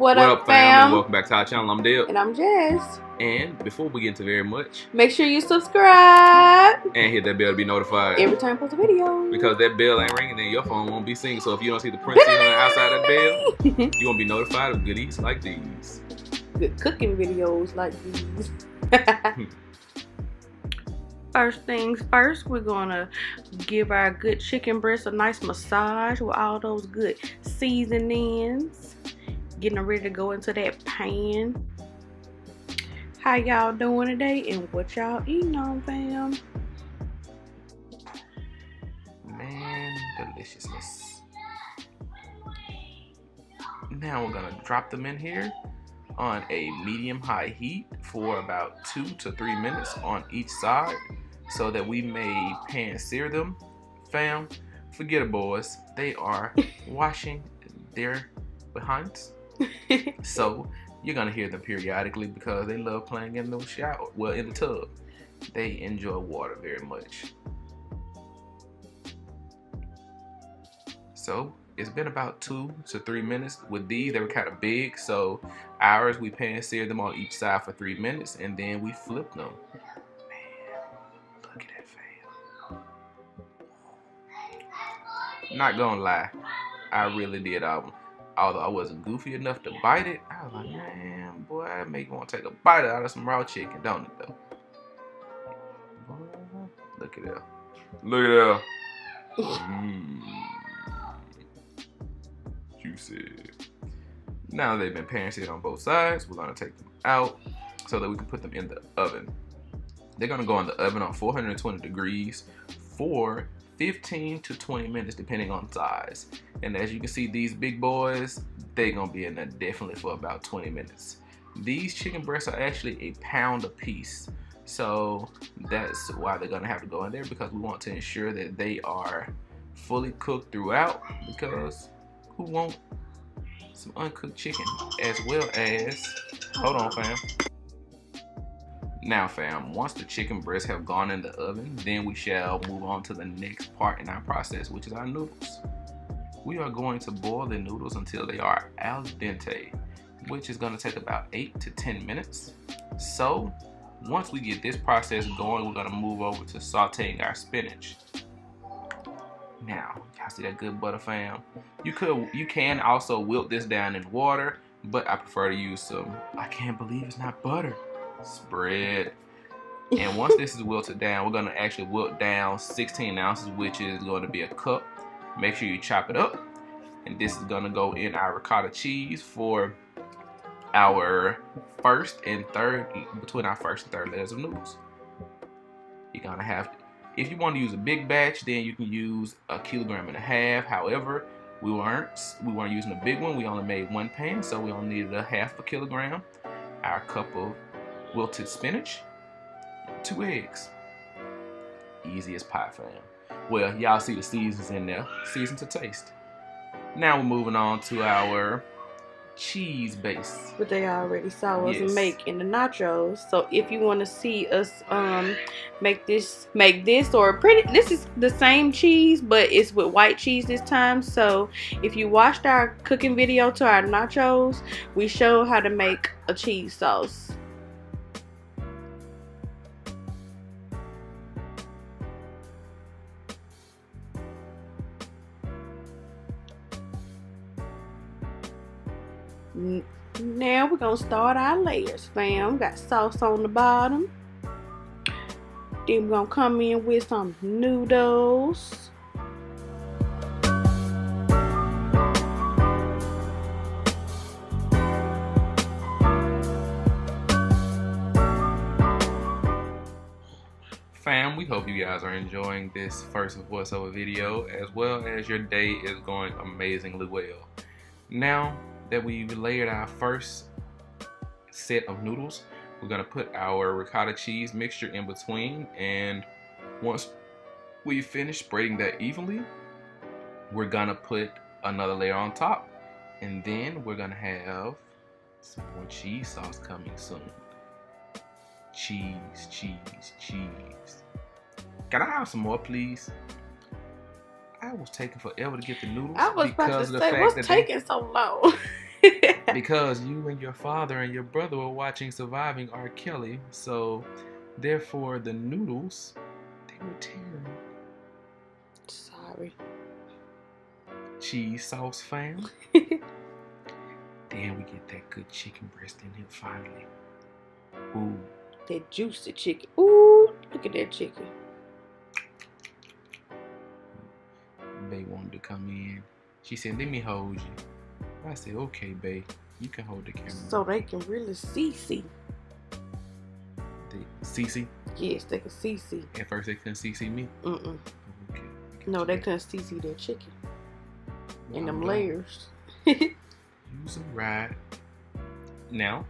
What up, fam? And welcome back to our channel. I'm Dale. And I'm Jess. And before we get into very much, make sure you subscribe. And hit that bell to be notified. Every time I post a video. Because that bell ain't ringing, then your phone won't be singing. So if you don't see the princess on the outside of that bell, you won't be notified of goodies like these. Good cooking videos like these. First things first, we're gonna give our good chicken breast a nice massage with all those good seasonings. Getting ready to go into that pan. How y'all doing today and what y'all eating on, fam? Man, deliciousness. Now we're gonna drop them in here on a medium-high heat for about 2 to 3 minutes on each side, so that we may pan sear them. Fam, forget it, boys. They are washing their behinds. So you're gonna hear them periodically because they love playing in the shower, well, in the tub. They enjoy water very much. So it's been about 2 to 3 minutes. With these, they were kind of big, so ours, we pan sear them on each side for 3 minutes, and then we flip them. Man, look at that, fam. Not gonna lie, I really did. Although I wasn't goofy enough to bite it, I was like, man, boy, I make you want to take a bite out of some raw chicken, don't it, though? Look at that. Look at that. Juicy. Now they've been pan seared on both sides, we're going to take them out so that we can put them in the oven. They're going to go in the oven on 420 degrees for 15 to 20 minutes depending on size. And as you can see, these big boys, they're gonna be in there definitely for about 20 minutes. These chicken breasts are actually a pound a piece, so that's why they're gonna have to go in there, because we want to ensure that they are fully cooked throughout, because who wants some uncooked chicken? As well as, hold on, fam. Now, fam, once the chicken breasts have gone in the oven, then we shall move on to the next part in our process, which is our noodles. We are going to boil the noodles until they are al dente, which is going to take about 8 to 10 minutes. So, once we get this process going, we're going to move over to sauteing our spinach. Now, y'all see that good butter, fam? You can also wilt this down in water, but I prefer to use some, I can't believe it's not butter, spread. And once this is wilted down, we're going to actually wilt down 16 ounces, which is going to be a cup. Make sure you chop it up. And this is going to go in our ricotta cheese for our first and third, between our first and third layers of noodles. You're going to have, if you want to use a big batch, then you can use 1.5 kilograms. However, we weren't using a big one. We only made 1 pan, so we only needed 0.5 kilogram. Our cup of wilted spinach, 2 eggs. Easy as pie, fam. Well, y'all see the seasons in there. Season to taste. Now we're moving on to our cheese base. But they already saw us make in the nachos. So if you want to see us make this or this is the same cheese, but it's with white cheese this time. So if you watched our cooking video to our nachos, we show how to make a cheese sauce. Now we're gonna start our layers, fam. Got sauce on the bottom. Then we're gonna come in with some noodles. Fam, we hope you guys are enjoying this first voiceover video, as well as your day is going amazingly well. Now that we've layered our first set of noodles, we're gonna put our ricotta cheese mixture in between, and once we finish spreading that evenly, we're gonna put another layer on top, and then we're gonna have some more cheese sauce coming soon. Cheese, cheese, cheese. Can I have some more, please? I was taking forever to get the noodles. I was about to say, what's taking so long? Because you and your father and your brother were watching Surviving R. Kelly, so therefore the noodles, they were tearing. Sorry. Cheese sauce, fam. Then we get that good chicken breast in here finally. Ooh. That juicy chicken. Ooh, look at that chicken. Bae wanted to come in. She said, let me hold you. I said, okay, bae. You can hold the camera. So they can really see. See? Yes, they can see. At first they couldn't see me? Mm-mm. Okay. No, they couldn't see that chicken. Well, in them layers. Use a ride. Now,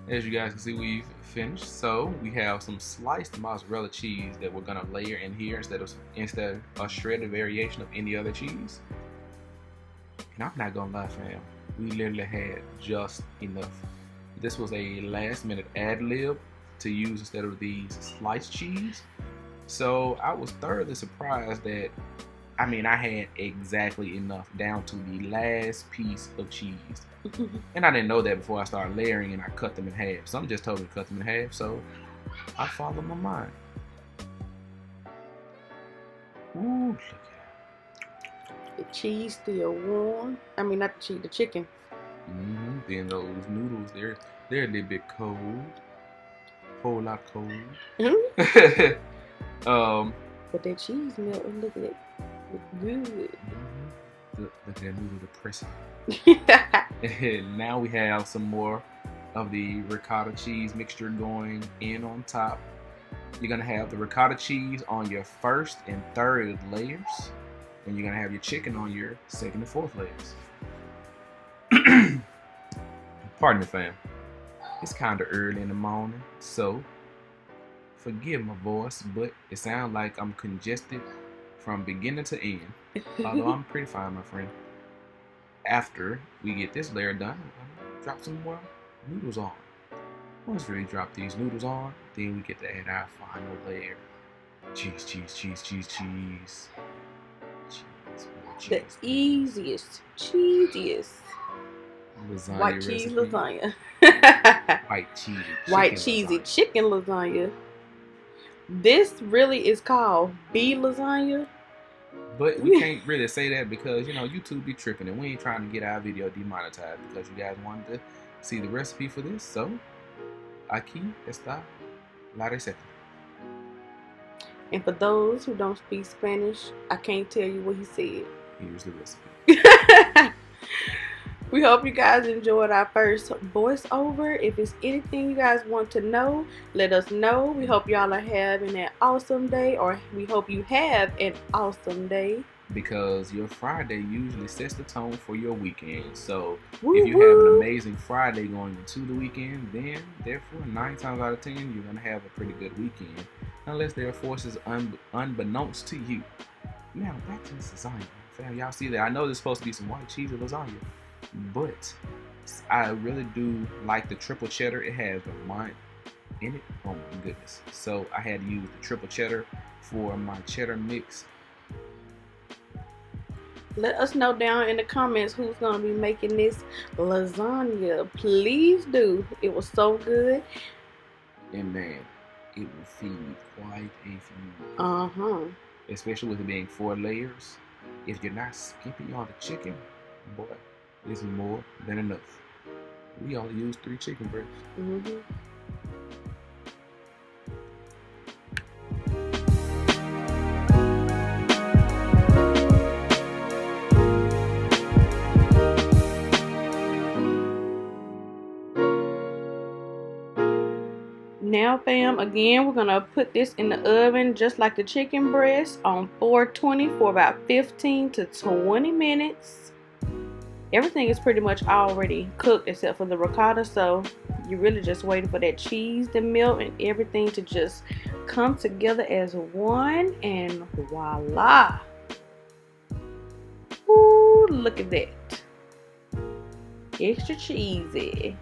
as you guys can see, we've finished. So we have some sliced mozzarella cheese that we're gonna layer in here instead of a shredded variation of any other cheese. And I'm not gonna lie, fam, we literally had just enough. This was a last minute ad lib to use instead of these sliced cheese. So I was thoroughly surprised that, I had exactly enough down to the last piece of cheese. And I didn't know that before I started layering, and I cut them in half. Some just told me to cut them in half, so I followed my mind. Ooh, look at that. The cheese still warm. Not the cheese, the chicken. Then those noodles, they're a little bit cold. Whole lot cold. But that cheese melting, look at it. It's good. Look at that noodle depressing. And now we have some more of the ricotta cheese mixture going in on top. You're gonna have the ricotta cheese on your first and third layers, and you're gonna have your chicken on your second and fourth layers. Pardon me, fam. It's kind of early in the morning, so forgive my voice, but it sounds like I'm congested from beginning to end. Although I'm pretty fine, my friend. After we get this layer done, I'm gonna drop some more noodles on. Once we drop these noodles on, then we get to add our final layer. Cheese. The easiest, cheesiest. Lasagna White recipe. cheese lasagna. White cheesy chicken lasagna. This really is called beef lasagna. But we can't really say that because, YouTube be tripping, and we ain't trying to get our video demonetized because you guys wanted to see the recipe for this. So, aquí está la receta. And for those who don't speak Spanish, I can't tell you what he said. Here's the recipe. We hope you guys enjoyed our first voiceover. If it's anything you guys want to know, let us know. We hope y'all are having an awesome day, or we hope you have an awesome day. Because your Friday usually sets the tone for your weekend. So Woo-hoo. If you have an amazing Friday going into the weekend, then therefore 9 times out of 10 you're going to have a pretty good weekend. Unless there are forces unbeknownst to you. Now back to this lasagna. Fam, y'all see that? I know there's supposed to be some white cheese or lasagna, but I really do like the triple cheddar. It has Vermont in it. Oh my goodness. So I had to use the triple cheddar for my cheddar mix. Let us know down in the comments who's going to be making this lasagna. Please do. It was so good. And man, it will feed quite a few. Especially with it being 4 layers. If you're not skimpy on the chicken, boy, it's more than enough. We only use 3 chicken breasts. Now, fam, again, we're going to put this in the oven just like the chicken breast on 420 for about 15 to 20 minutes. Everything is pretty much already cooked except for the ricotta, so you're really just waiting for that cheese to melt and everything to just come together as one, and voila. Ooh, look at that. Extra cheesy.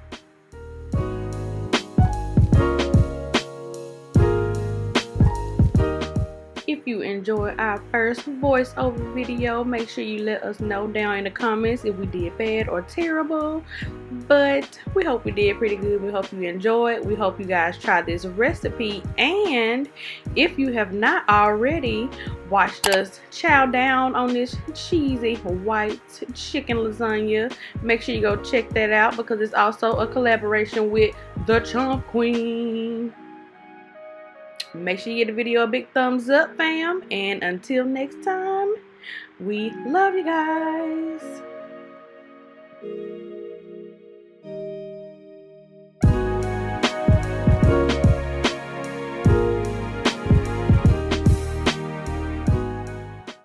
If you enjoyed our first voiceover video, make sure you let us know down in the comments if we did bad or terrible. But we hope we did pretty good. We hope you enjoyed. We hope you guys try this recipe. And if you have not already watched us chow down on this cheesy white chicken lasagna, make sure you go check that out because it's also a collaboration with the Chomp Queen. Make sure you give the video a big thumbs up, fam. And until next time, we love you guys.